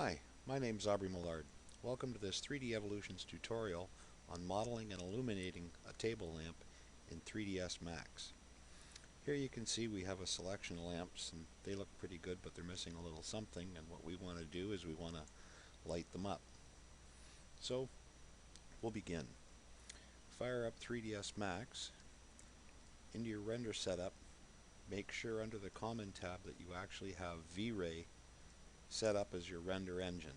Hi, my name's Aubrey Millard. Welcome to this 3D Evolutions tutorial on modeling and illuminating a table lamp in 3ds Max. Here you can see we have a selection of lamps and they look pretty good, but they're missing a little something, and what we want to do is we want to light them up. So we'll begin. Fire up 3ds Max. Into your render setup, make sure under the common tab that you actually have V-Ray set up as your render engine.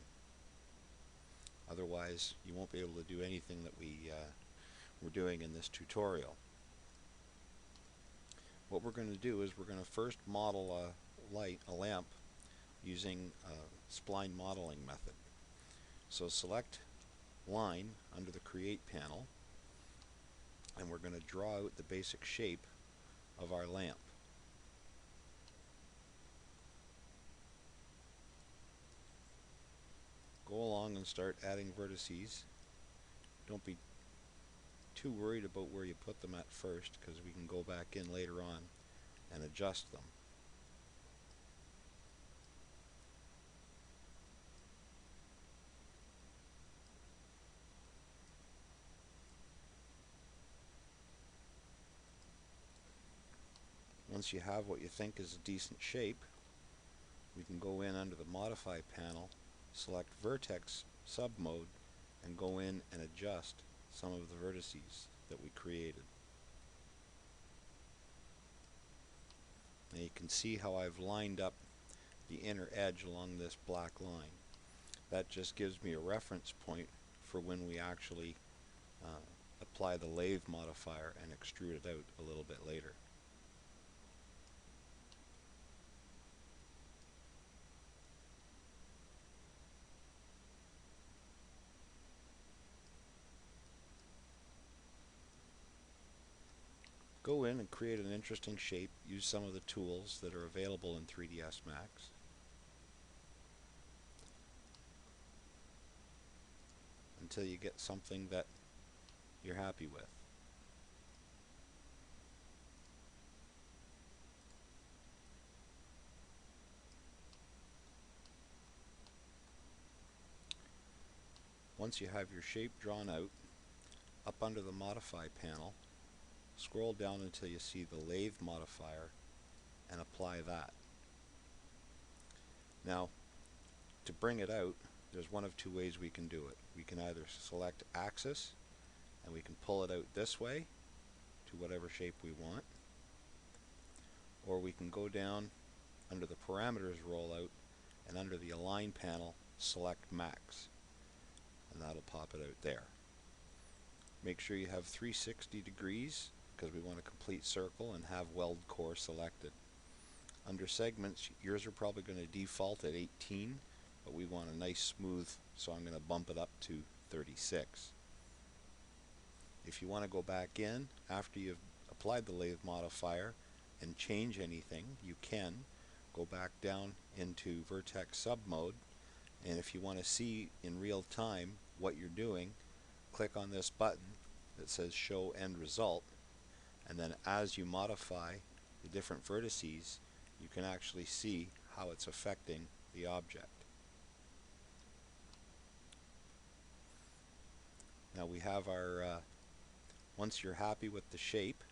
Otherwise, you won't be able to do anything that we're doing in this tutorial. What we're going to do is we're going to first model a lamp using a spline modeling method. So select line under the create panel, and we're going to draw out the basic shape of our lamp. Go along and start adding vertices. Don't be too worried about where you put them at first, because we can go back in later on and adjust them. Once you have what you think is a decent shape, we can go in under the modify panel, select vertex submode, and go in and adjust some of the vertices that we created. Now you can see how I've lined up the inner edge along this black line. That just gives me a reference point for when we actually apply the lathe modifier and extrude it out a little bit later. Go in and create an interesting shape. Use some of the tools that are available in 3ds Max. Until you get something that you're happy with. Once you have your shape drawn out, up under the modify panel, scroll down until you see the lathe modifier and apply that. Now, to bring it out, there's one of two ways we can do it. We can either select axis and we can pull it out this way to whatever shape we want, or we can go down under the parameters rollout and under the align panel select max, and that'll pop it out there. Make sure you have 360 degrees because we want a complete circle and have weld core selected. Under segments, yours are probably going to default at 18, but we want a nice smooth, so I'm going to bump it up to 36. If you want to go back in after you've applied the lathe modifier and change anything, you can go back down into vertex sub mode, and if you want to see in real time what you're doing, click on this button that says show end result, and then as you modify the different vertices, you can actually see how it's affecting the object. Now we have our, once you're happy with the shape,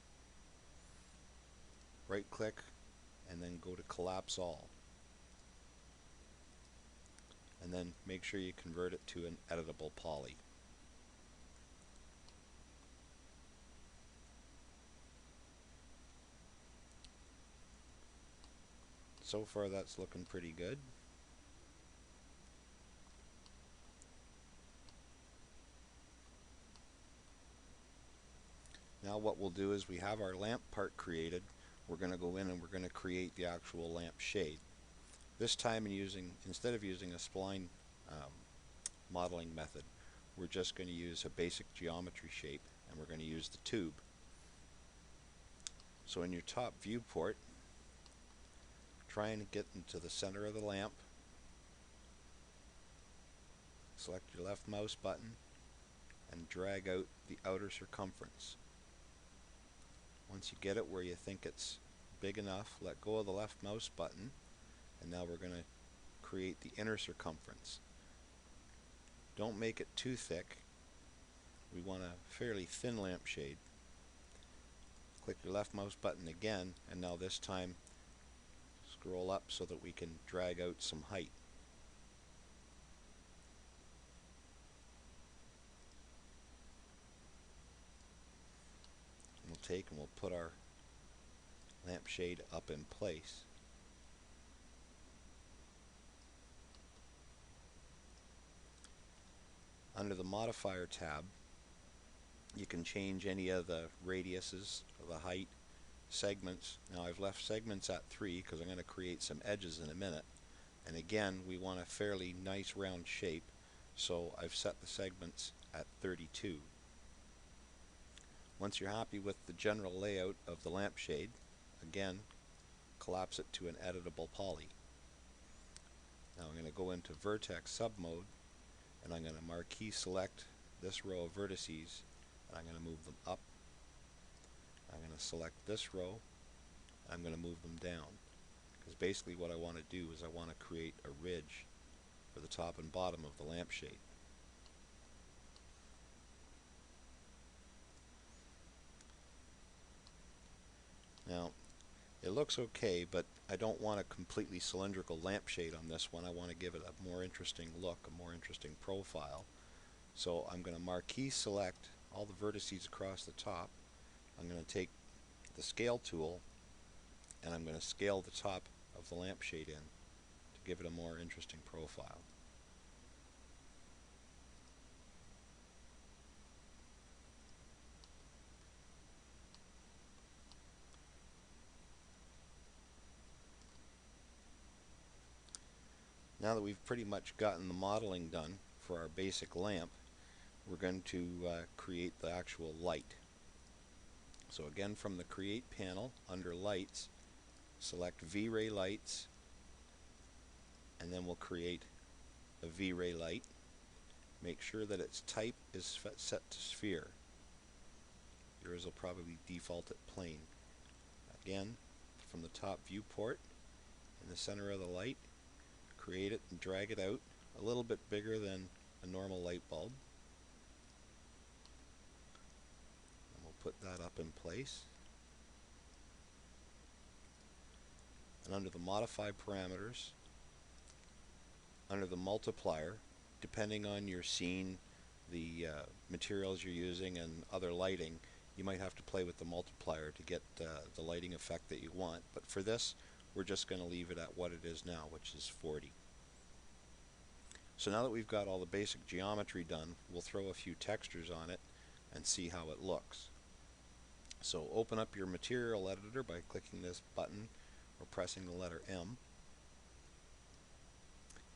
right click and then go to collapse all. And then make sure you convert it to an editable poly. So far that's looking pretty good. Now what we'll do is we have our lamp part created. We're going to go in and we're going to create the actual lamp shade. This time instead of using a spline modeling method, we're just going to use a basic geometry shape, and we're going to use the tube. So in your top viewport, try and get into the center of the lamp. Select your left mouse button and drag out the outer circumference. Once you get it where you think it's big enough, let go of the left mouse button, and now we're going to create the inner circumference. Don't make it too thick. We want a fairly thin lampshade. Click your left mouse button again, and now this time scroll up so that we can drag out some height. We'll take and we'll put our lampshade up in place. Under the modifier tab, you can change any of the radiuses, the height, segments. Now I've left segments at 3 because I'm going to create some edges in a minute. And again, we want a fairly nice round shape, so I've set the segments at 32. Once you're happy with the general layout of the lampshade, again, collapse it to an editable poly. Now I'm going to go into vertex submode, and I'm going to marquee select this row of vertices, and I'm going to move them up. I'm going to select this row, and I'm going to move them down. Because basically what I want to do is I want to create a ridge for the top and bottom of the lampshade. Now, it looks okay, but I don't want a completely cylindrical lampshade on this one. I want to give it a more interesting look, a more interesting profile. So I'm going to marquee select all the vertices across the top. I'm going to take the scale tool and I'm going to scale the top of the lampshade in to give it a more interesting profile. Now that we've pretty much gotten the modeling done for our basic lamp, we're going to create the actual light. So again, from the Create panel, under Lights, select V-Ray Lights, and then we'll create a V-Ray light. Make sure that its type is set to sphere. Yours will probably default at plane. Again, from the top viewport, in the center of the light, create it and drag it out a little bit bigger than a normal light bulb. And we'll put that up in place. And under the Modify parameters, under the multiplier, depending on your scene, the materials you're using, and other lighting, you might have to play with the multiplier to get the lighting effect that you want. But for this, we're just going to leave it at what it is now, which is 40. So now that we've got all the basic geometry done, we'll throw a few textures on it and see how it looks. So open up your material editor by clicking this button or pressing the letter M.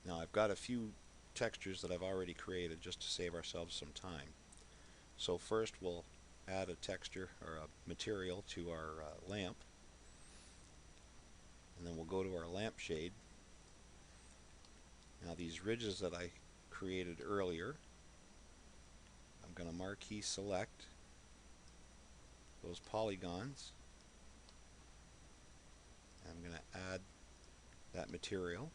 Now I've got a few textures that I've already created just to save ourselves some time. So first we'll add a texture or a material to our lamp, and then we'll go to our lampshade. Now these ridges that I created earlier, I'm going to marquee select those polygons. I'm going to add that material.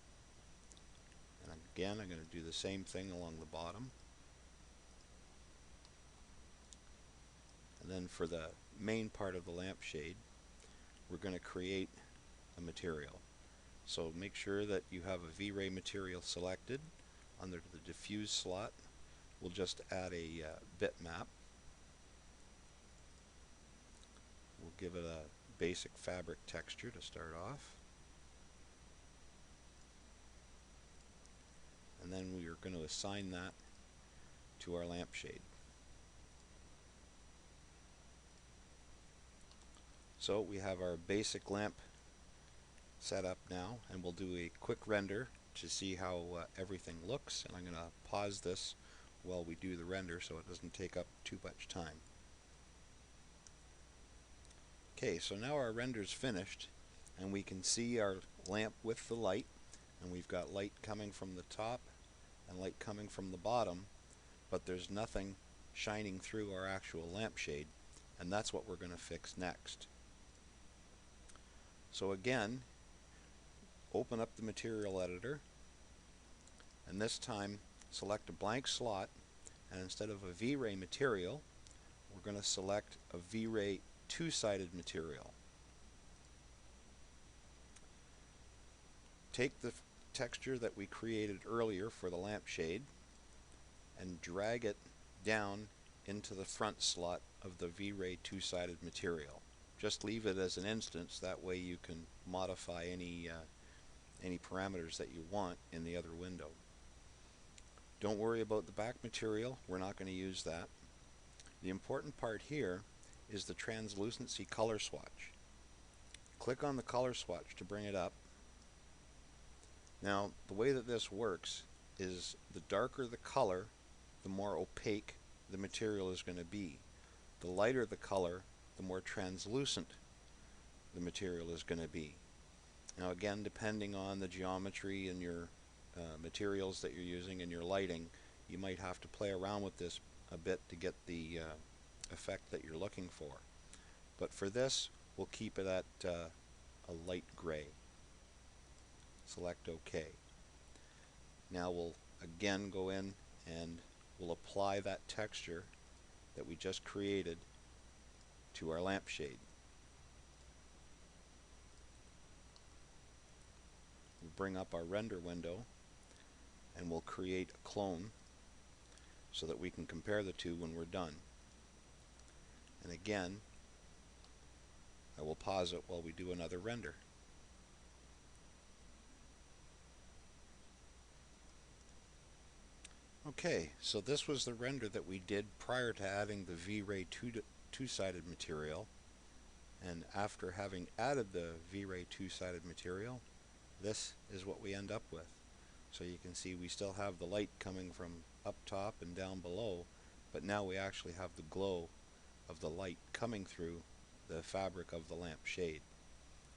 And again, I'm going to do the same thing along the bottom. And then for the main part of the lampshade, we're going to create a material. So make sure that you have a V-Ray material selected. Under the diffuse slot, we'll just add a bitmap. We'll give it a basic fabric texture to start off. And then we are going to assign that to our lampshade. So we have our basic lamp set up now, and we'll do a quick render to see how everything looks. And I'm going to pause this while we do the render so it doesn't take up too much time. Okay, so now our render's finished, and we can see our lamp with the light, and we've got light coming from the top and light coming from the bottom, but there's nothing shining through our actual lampshade, and that's what we're going to fix next. So again, open up the material editor, And this time select a blank slot, and instead of a V-Ray material, we're going to select a V-Ray two-sided material. Take the texture that we created earlier for the lampshade and drag it down into the front slot of the V-Ray two-sided material. Just leave it as an instance, that way you can modify any parameters that you want in the other window. Don't worry about the back material, we're not going to use that. The important part here is the translucency color swatch. Click on the color swatch to bring it up. Now, the way that this works is the darker the color, the more opaque the material is going to be. The lighter the color, the more translucent the material is going to be. Now again, depending on the geometry and your materials that you're using and your lighting, you might have to play around with this a bit to get the effect that you're looking for. But for this, we'll keep it at a light gray. Select OK. Now we'll again go in and we'll apply that texture that we just created to our lampshade. We'll bring up our render window and we'll create a clone so that we can compare the two when we're done. And again, I will pause it while we do another render. Okay, so this was the render that we did prior to adding the V-Ray two-sided material, and after having added the V-Ray two-sided material, this is what we end up with. So you can see we still have the light coming from up top and down below, but now we actually have the glow of the light coming through the fabric of the lamp shade.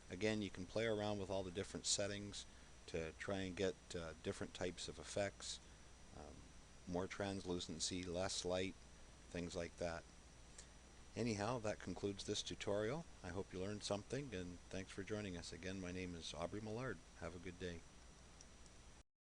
Again, you can play around with all the different settings to try and get different types of effects, more translucency, less light, things like that. Anyhow, that concludes this tutorial. I hope you learned something, and thanks for joining us. Again, my name is Aubrey Millard. Have a good day.